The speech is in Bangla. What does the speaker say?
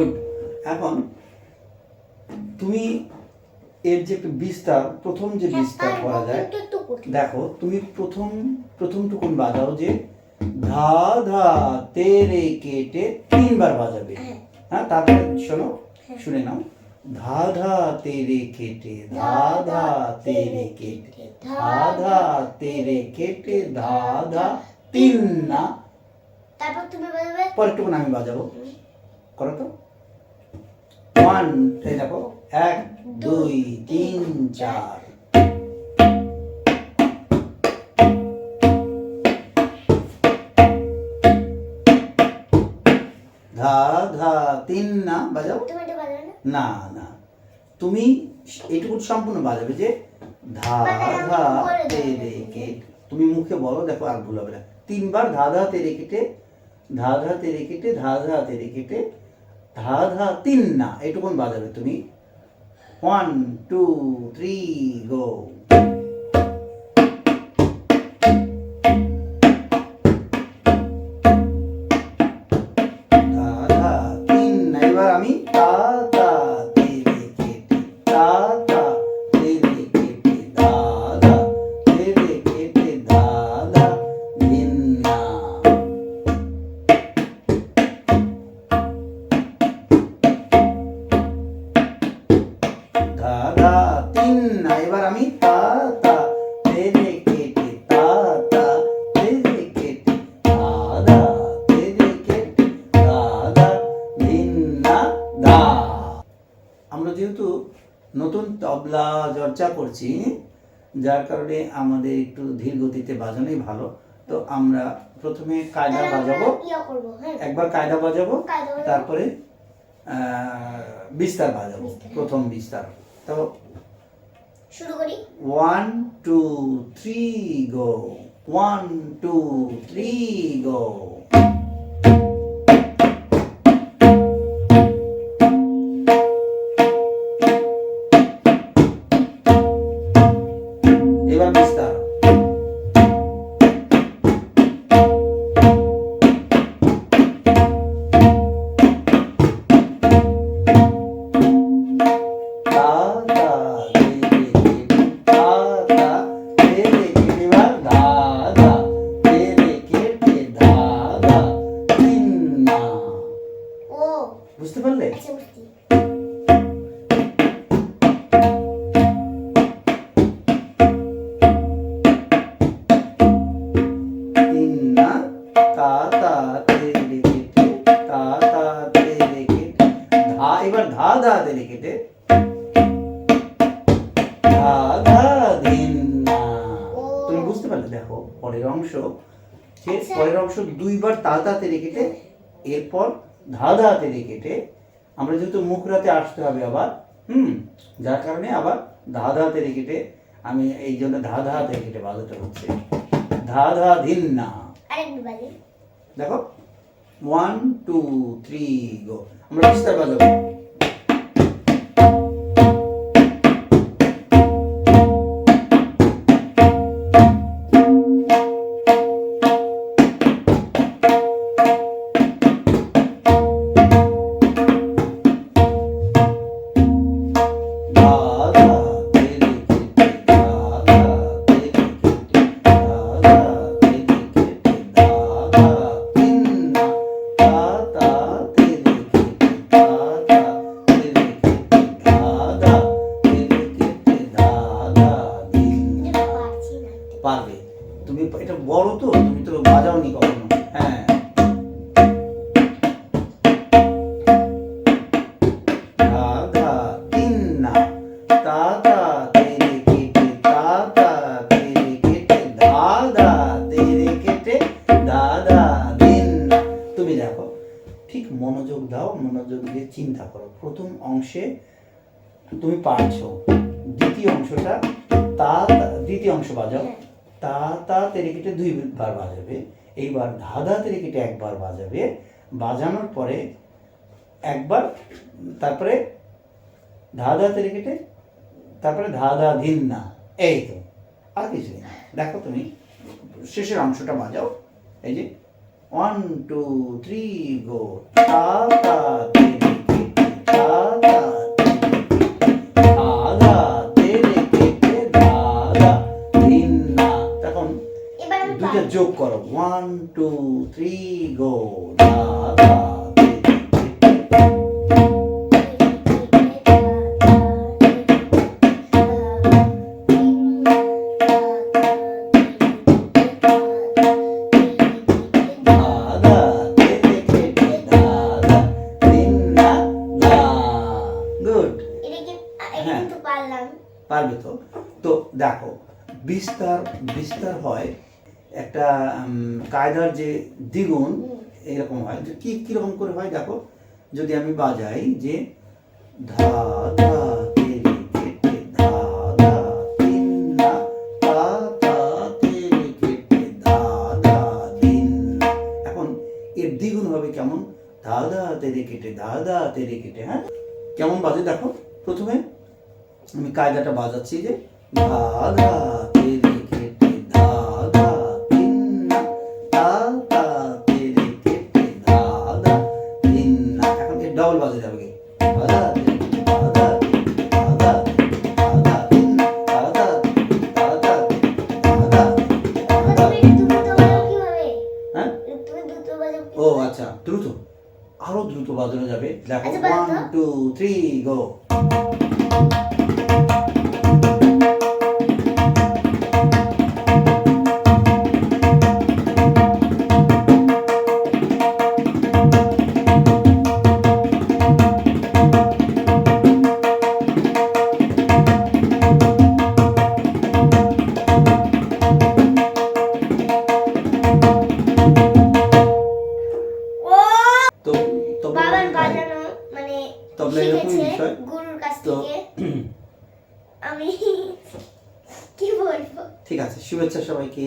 গুড। এখন তুমি এর যে বিস্তার, প্রথম যে বিস্তার করা যায়, দেখো তুমি প্রথম টুকুন বাজাও যে ধা ধা তেরে কেটে 3 বার বাজাবে। হ্যাঁ, তারপরে শোনো, শুনে নাও। ধা ধা তেরে কেটে, ধা ধা তেরে কেটে, ধা ধা তেরে কেটে, ধা ধা 3 না, তারপর তুমি বাজাবে, পরের টুকুন আমি বাজাবো। করো তো। 1, এই দেখো, 1 2 3 4। ধা ধা 3 না, বাজাও। তুমি এটা বাজাবে না না, তুমি এইটুকু সম্পূর্ণ বাজাবে যে ধা ধা তেরে কেটে। তুমি মুখে বলো, দেখো আর ভুল হবে না। 3 বার ধা ধা তেরে কেটে, ধা ধা তেরে কেটে, ধা ধা তেরে কেটে, ধা ধা 3 না, এইটুকুন বাজাবে তুমি। 1 2 3 গো। ধা ধা 3 না, এবার আমি তা তা তেরে কেটে, তা তা তেরে কেটে, ধা ধা তেরে কেটে, ধা ধা 3 না। ধা ধা 3 না, এবার আমি তা তা তেরে কেটে, তা তা তেরে কেটে, ধা ধা তেরে কেটে, ধা ধা 3 না, ধা। আমরা যেহেতু নতুন তবলা চর্চা করছি, যার কারণে আমাদের একটু ধীর গতিতে বাজানোই ভালো। তো আমরা প্রথমে কায়দা বাজাবো, একবার কায়দা বাজাবো, তারপরে বিস্তার বাজাবো, প্রথম বিস্তার। তো শুরু করি। 1 2 3 গো, 1 2 3 গো। এবার বিস্তার। তা তা তেরে কেটে, তা তা তেরে কেটে, এবার ধা ধা তেরে কেটে, ধা ধা 3 না। ও বুঝতে পারলে? আচ্ছা, বুঝছি। তিন না, তা তা তেরে কেটে, তা তা তেরে কেটে, ধা, এবার ধা ধা তেরে কেটে, ধা ধা 3 না। ও। তুমি বুঝতে পারলে? দেখো পরের অংশ, আচ্ছা। পরের অংশ 2 বার তা তা তেরে কেটে, এরপর ধা ধা তেরে কেটে। আমরা যেহেতু মুখরাতে আসতে হবে আবার, যার কারণে আবার ধা ধা তেরে কেটে, আমি এই জন্য ধা ধা তেরে কেটে বাজাতে হচ্ছে। ধা ধা 3 না। আরেকবার বাজি। দেখো 1 2 3 গো। আমরা বিস্তার বাজাবো। ধা ধা তেরে কেটে, ধা ধা তেরে কেটে, ধা ধা তেরে কেটে, ধা ধা 3 না, তা তা তেরে কেটে, তা তা তেরে কেটে, ধা ধা তেরে কেটে, ধা ধা 3 না। এটা পারছি না। পারবে তুমি, এটা বড় তো, তুমি তো বাজাওনি কখনো। হ্যাঁ, ধা ধা 3 না, তা তা তেরে কেটে, তা তা তেরে কেটে, ধা ধা তেরে কেটে, ধা ধা 3 না। তুমি দেখো, ঠিক মনোযোগ দাও, মনোযোগ দিয়ে চিন্তা করো। প্রথম অংশে তুমি পারছো, দ্বিতীয় অংশটা দ্বিতীয় অংশ বাজাও। তা তা তেরে কেটে 2 বার বাজাবে, এইবার ধা ধা তেরে কেটে 1 বার বাজাবে। বাজানোর পরে একবার, তারপরে ধা ধা তেরে কেটে, তারপরে ধা ধা 3 না। এই তো, আর কিছুই না। দেখো তুমি শেষের অংশটা বাজাও, এই যে 1 2 3 গো। তা তা তেরে বিস্তার বিস্তার হয় একটা কায়দার যে দ্বিগুণ এরকম হয়। যে কিরকম করে হয় দেখো, যদি আমি বাজাই যে ধা ধা তেরে কেটে ধা ধা তিন না, তা তা তেরে কেটে ধা ধা তিন না। এখন এর দ্বিগুণ হবে কেমন, ধা ধা তেরে কেটে ধা ধা তেরে কেটে। হ্যাঁ, কেমন বাজে দেখো। প্রথমে আমি কায়দাটা বাজাচ্ছি যে ধা ধা তেরে কেটে ধা ধা তিন না, তা তা তেরে কেটে ধা ধা তিন না। এখন এর ডাবল বাজে যাবে কি, ধা ধা তেরে কেটে ধা ধা ধা ধা ধা ধা তিন না, ধা ধা ধা ধা ধা ধা ধা। তুমি দ্রুত বাজাও কিভাবে? হ্যাঁ, তুমি দ্রুত বাজাও ও আচ্ছা, দ্রুত, আরো দ্রুত বাজানো যাবে। দেখো, আচ্ছা, বাজাও তো। 1 2 3 গো। ও তো বাবার বাজানো মানে তবলা এরকমই শিখেছে বিষয়। গুরুর কাছ তো থেকে। আমি কি বলবো? ঠিক আছে, শুভেচ্ছা সবাইকে।